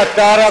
18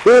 2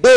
2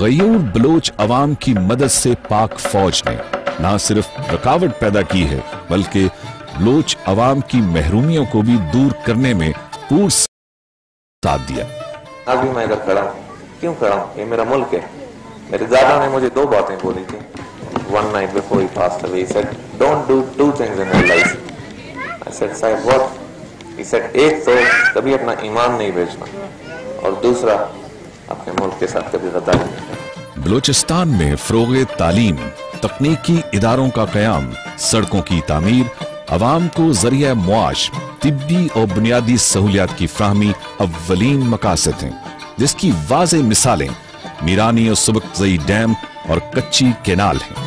غیور بلوچ عوام کی مدد سے پاک فوج نے نہ صرف رکاوٹ پیدا کی ہے بلکہ بلوچ عوام کی محرومیوں کو بھی دور کرنے میں پور ساتھ دیا۔ ابھی میں ادھر کھڑا ہوں، کیوں کھڑا ہوں؟ یہ میرا ملک ہے۔ میرے دادا نے مجھے 2 باتیں بولی تھی one night before he passed away. He said, don't do 2 things in your life. I said, Sahib, what? He said, ایک تو کبھی اپنا ایمان نہیں بیچنا اور دوسرا اپنے ملک کے ساتھ کبھی غداری نہیں کرنا۔ بلوچستان میں فروغ تعلیم، تکنیکی اداروں کا قیام، سڑکوں کی تعمیر، عوام کو ذریعہ معاش، طبی اور بنیادی سہولیات کی فراہمی اولین مقاصد ہیں، جس کی واضح مثالیں میرانی اور سبکزئی ڈیم اور کچی کینال ہیں۔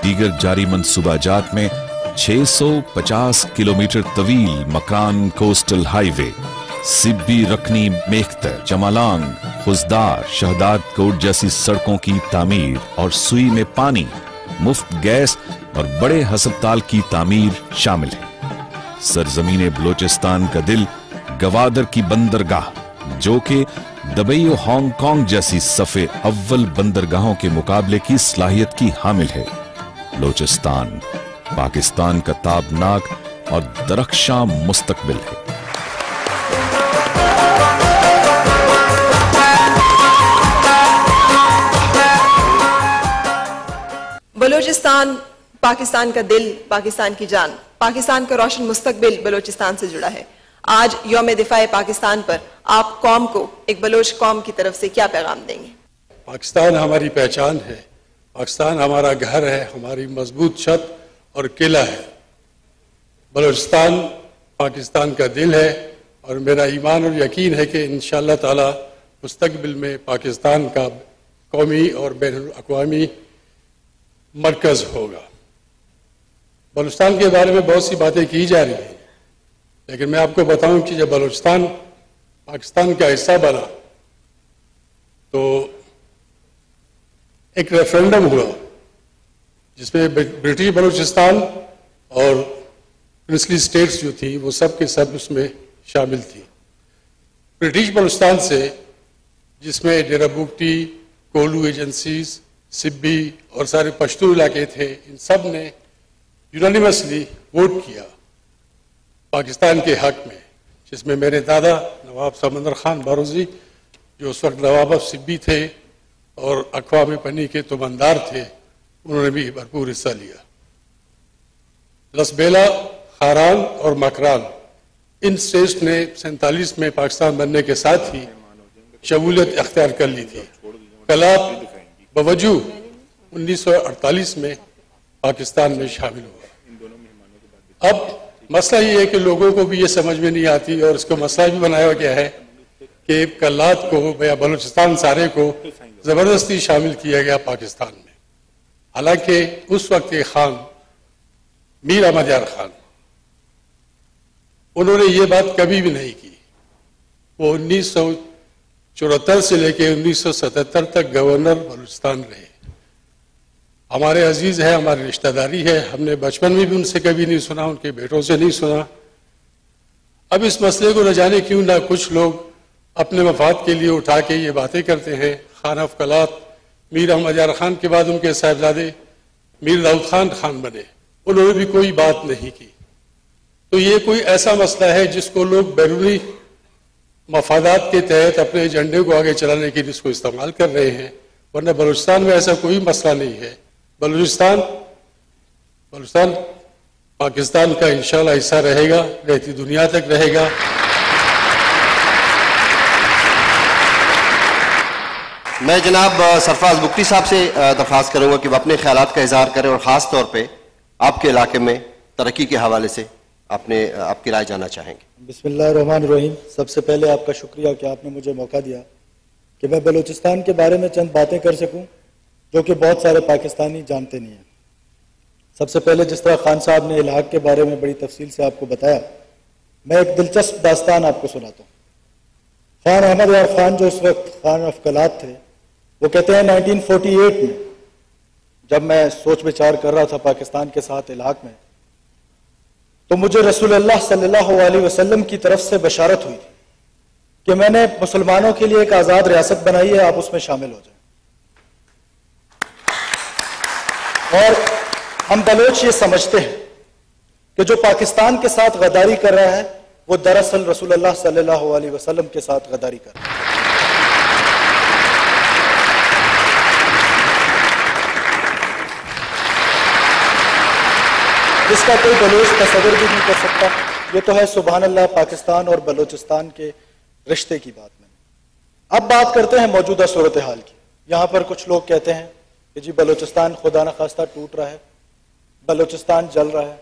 دیگر جاری منصوبہ جات میں 650 کلومیٹر طویل مکران کوسٹل ہائی وے، سبی رکنی میختر، چمالانگ، خزدار، شہداد کوٹ جیسی سڑکوں کی تعمیر اور سوئی میں پانی، مفت گیس اور بڑے ہسپتال کی تعمیر شامل ہے۔ سرزمین بلوچستان کا دل گوادر کی بندرگاہ، جو کہ دبئی و ہانگ کانگ جیسی صفے اول بندرگاہوں کے مقابلے کی صلاحیت کی حامل ہے۔ بلوچستان پاکستان کا تابناک اور درخشاں مستقبل ہے۔ بلوچستان پاکستان کا دل، پاکستان کی جان، پاکستان کا روشن مستقبل بلوچستان سے جڑا ہے۔ آج یوم دفاع پاکستان پر آپ قوم کو، ایک بلوچ قوم کی طرف سے کیا پیغام دیں گے؟ پاکستان ہماری پہچان ہے، پاکستان ہمارا گھر ہے، ہماری مضبوط چھت اور قلعہ ہے۔ بلوچستان پاکستان کا دل ہے اور میرا ایمان اور یقین ہے کہ انشاءاللہ تعالی مستقبل میں پاکستان کا قومی اور بین الاقوامی مرکز ہوگا۔ بلوچستان کے بارے میں بہت سی باتیں کی جا رہی ہیں، لیکن میں آپ کو بتاؤں کہ جب بلوچستان پاکستان کا حصہ بنا تو ایک ریفرنڈم ہوا جس میں برٹش بلوچستان اور پرنسلی سٹیٹس جو تھی وہ سب کے سب اس میں شامل تھی۔ برٹش بلوچستان سے، جس میں ڈیرہ بگٹی، کولو ایجنسیز، سبی اور سارے پشتو علاقے تھے، ان سب نے یونانیمسلی ووٹ کیا پاکستان کے حق میں، جس میں میرے دادا نواب سمندر خان باروزی، جو اس وقت نواب آف سبی تھے اور اقوام پنی کے تمندار تھے، انہوں نے بھی بھرپور حصہ لیا۔ لسبیلا، خاران اور مکران، ان سٹیٹس نے 47 میں پاکستان بننے کے ساتھ ہی شمولیت اختیار کر لی تھی۔ کلات بوجہ 1948 میں پاکستان میں شامل ہوا۔ اب مسئلہ یہ ہے کہ لوگوں کو بھی یہ سمجھ میں نہیں آتی اور اس کو مسئلہ بھی بنایا گیا ہے کہ کلات کو یا بلوچستان سارے کو زبردستی شامل کیا گیا پاکستان میں، حالانکہ اس وقت کے خان میر احمد یار خان، انہوں نے یہ بات کبھی بھی نہیں کی۔ وہ 1974 سے لے کے 1977 تک گورنر بلوچستان رہے۔ ہمارے عزیز ہے، ہماری رشتہ داری ہے، ہم نے بچپن میں بھی ان سے کبھی نہیں سنا، ان کے بیٹوں سے نہیں سنا۔ اب اس مسئلے کو نہ جانے کیوں نہ کچھ لوگ اپنے مفاد کے لیے اٹھا کے یہ باتیں کرتے ہیں۔ خان آف کلات میر احمد یار خان کے بعد ان کے صاحبزادے میر داؤد خان خان بنے، انہوں نے بھی کوئی بات نہیں کی۔ تو یہ کوئی ایسا مسئلہ ہے جس کو لوگ بیرونی مفادات کے تحت اپنے ایجنڈے کو آگے چلانے کے لیے اس کو استعمال کر رہے ہیں، ورنہ بلوچستان میں ایسا کوئی مسئلہ نہیں ہے۔ بلوچستان پاکستان کا انشاءاللہ حصہ رہے گا، رہتی دنیا تک رہے گا۔ میں جناب سرفراز بگٹی صاحب سے درخواست کروں گا کہ وہ اپنے خیالات کا اظہار کریں اور خاص طور پہ آپ کے علاقے میں ترقی کے حوالے سے آپ کی رائے جاننا چاہیں گے۔ بسم اللہ الرحمن الرحیم۔ سب سے پہلے آپ کا شکریہ کہ آپ نے مجھے موقع دیا کہ میں بلوچستان کے بارے میں چند باتیں کر سکوں جو کہ بہت سارے پاکستانی جانتے نہیں ہیں۔ سب سے پہلے جس طرح خان صاحب نے الحاق کے بارے میں بڑی تفصیل سے آپ کو بتایا، میں ایک دلچسپ داستان آپ کو سناتا ہوں۔ خان احمد یار خان جو اس وقت خان آف کلات تھے، وہ کہتے ہیں 1948 میں جب میں سوچ بچار کر رہا تھا پاکستان کے ساتھ الحاق میں، تو مجھے رسول اللہ صلی اللہ علیہ وسلم کی طرف سے بشارت ہوئی تھی کہ میں نے مسلمانوں کے لیے ایک آزاد ریاست بنائی ہے، آپ اس میں شامل ہو جائیں۔ اور ہم بلوچ یہ سمجھتے ہیں کہ جو پاکستان کے ساتھ غداری کر رہا ہے وہ دراصل رسول اللہ صلی اللہ علیہ وسلم کے ساتھ غداری کر رہا ہے. جس کا کوئی بلوچ تصور بھی نہیں کر سکتا. یہ تو ہے سبحان اللہ پاکستان اور بلوچستان کے رشتے کی بات میں. اب بات کرتے ہیں موجودہ صورتحال کی. یہاں پر کچھ لوگ کہتے ہیں کہ جی بلوچستان خدا نخواستہ ٹوٹ رہا ہے, بلوچستان جل رہا ہے.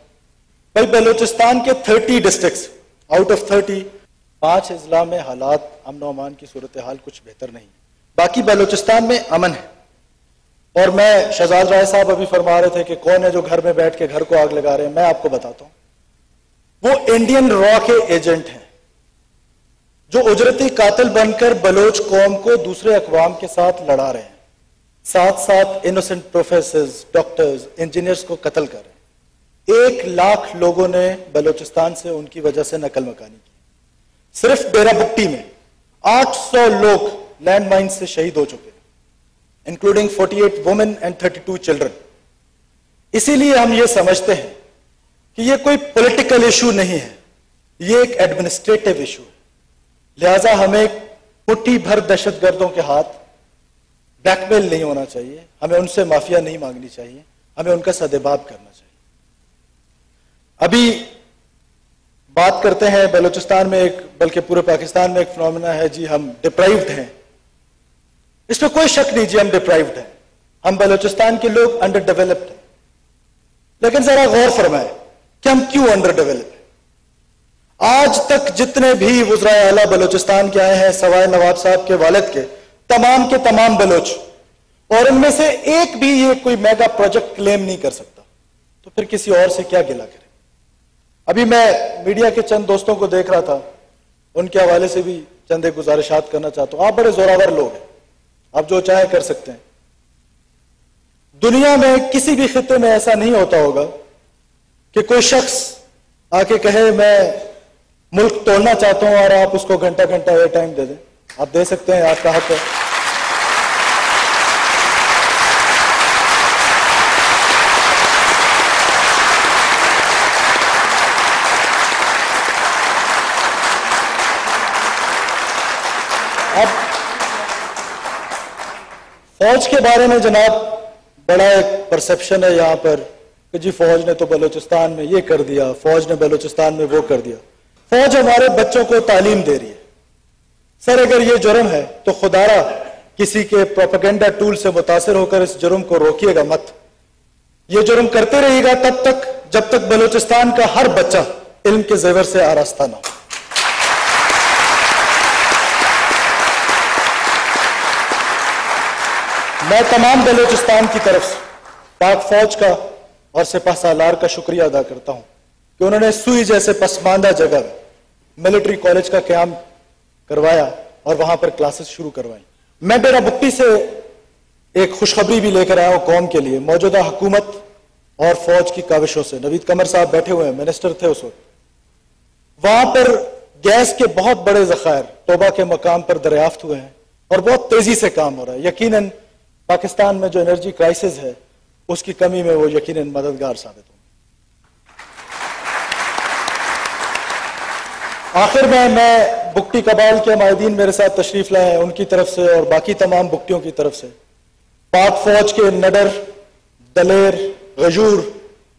بھائی بلوچستان کے 30 ڈسٹرکٹس آؤٹ آف 30 5 اضلاع میں حالات امن و امان کی صورتحال کچھ بہتر نہیں, باقی بلوچستان میں امن ہے. اور میں شہزاد رائے صاحب ابھی فرما رہے تھے کہ کون ہے جو گھر میں بیٹھ کے گھر کو آگ لگا رہے ہیں. میں آپ کو بتاتا ہوں, وہ انڈین را کے ایجنٹ ہیں جو اجرتی قاتل بن کر بلوچ قوم کو دوسرے اقوام کے ساتھ لڑا رہے ہیں, ساتھ ساتھ انوسنٹ پروفیسرز, ڈاکٹرز, انجینئرز کو قتل کر رہے ہیں. 1 لاکھ لوگوں نے بلوچستان سے ان کی وجہ سے نقل مکانی کی. صرف ڈیرہ بگٹی میں 800 لوگ لینڈ مائن سے شہید ہو چکے, انکلوڈنگ 48 وومن اینڈ 32 چلڈرن. اسی لیے ہم یہ سمجھتے ہیں کہ یہ کوئی پولیٹیکل ایشو نہیں ہے, یہ ایک ایڈمنسٹریٹو ایشو ہے. لہذا ہمیں مٹھی بھر دہشت گردوں کے ہاتھ بلیک میل نہیں ہونا چاہیے, ہمیں ان سے معافیا نہیں مانگنی چاہیے, ہمیں ان کا سدباب کرنا چاہیے. ابھی بات کرتے ہیں بلوچستان میں ایک, بلکہ پورے پاکستان میں ایک فنومینا ہے جی ہم ڈپرائیوڈ ہیں. اس میں کوئی شک نہیں جی ہم ڈپرائیوڈ ہیں, ہم بلوچستان کے لوگ انڈر ڈیولپڈ ہیں. لیکن ذرا غور فرمائیں کہ ہم کیوں انڈر ڈیولپ ہیں. آج تک جتنے بھی وزراء اعلیٰ بلوچستان کے آئے ہیں سوائے نواب صاحب کے والد کے تمام بلوچ, اور ان میں سے ایک بھی یہ کوئی میگا پروجیکٹ کلیم نہیں کر سکتا, تو پھر کسی اور سے کیا گلہ کریں. ابھی میں میڈیا کے چند دوستوں کو دیکھ رہا تھا, ان کے حوالے سے بھی چند ایک گزارشات کرنا چاہتا ہوں. آپ بڑے زوراور لوگ ہیں, آپ جو چاہیں کر سکتے ہیں. دنیا میں کسی بھی خطے میں ایسا نہیں ہوتا ہوگا کہ کوئی شخص آ کے کہے میں ملک توڑنا چاہتا ہوں اور آپ اس کو گھنٹہ ایئر ٹائم دے دیں. آپ دے سکتے ہیں, آپ کا حق ہے. اب فوج کے بارے میں جناب بڑا ایک پرسپشن ہے یہاں پر کہ جی فوج نے تو بلوچستان میں یہ کر دیا, فوج نے بلوچستان میں وہ کر دیا. فوج ہمارے بچوں کو تعلیم دے رہی ہے. سر اگر یہ جرم ہے تو خدارا کسی کے پروپیگنڈا ٹول سے متاثر ہو کر اس جرم کو روکیے گا مت. یہ جرم کرتے رہے گا تب تک جب تک بلوچستان کا ہر بچہ علم کے زیور سے آراستہ نہ ہو. میں تمام بلوچستان کی طرف سے پاک فوج کا اور سپہ سالار کا شکریہ ادا کرتا ہوں کہ انہوں نے سوئی جیسے پسماندہ جگہ ملٹری کالج کا قیام کروایا اور وہاں پر کلاسز شروع کروائیں. میں ڈیرہ بگٹی سے ایک خوشخبری بھی لے کر آیا ہوں قوم کے لیے, موجودہ حکومت اور فوج کی کاوشوں سے. نوید قمر صاحب بیٹھے ہوئے ہیں, منسٹر تھے اس وقت. وہاں پر گیس کے بہت بڑے ذخائر توبہ کے مقام پر دریافت ہوئے ہیں اور بہت تیزی سے کام ہو رہا ہے. یقیناً پاکستان میں جو انرجی کرائسس ہے اس کی کمی میں وہ یقیناً مددگار ثابت ہوں. آخر میں بگٹی قبائل کے مائدین میرے ساتھ تشریف لائے ہیں, ان کی طرف سے اور باقی تمام بگٹیوں کی طرف سے پاک فوج کے نڈر, دلیر, غیور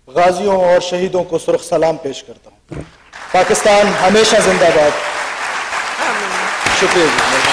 غازیوں اور شہیدوں کو سرخ سلام پیش کرتا ہوں. پاکستان ہمیشہ زندہ باد. شکریہ جی.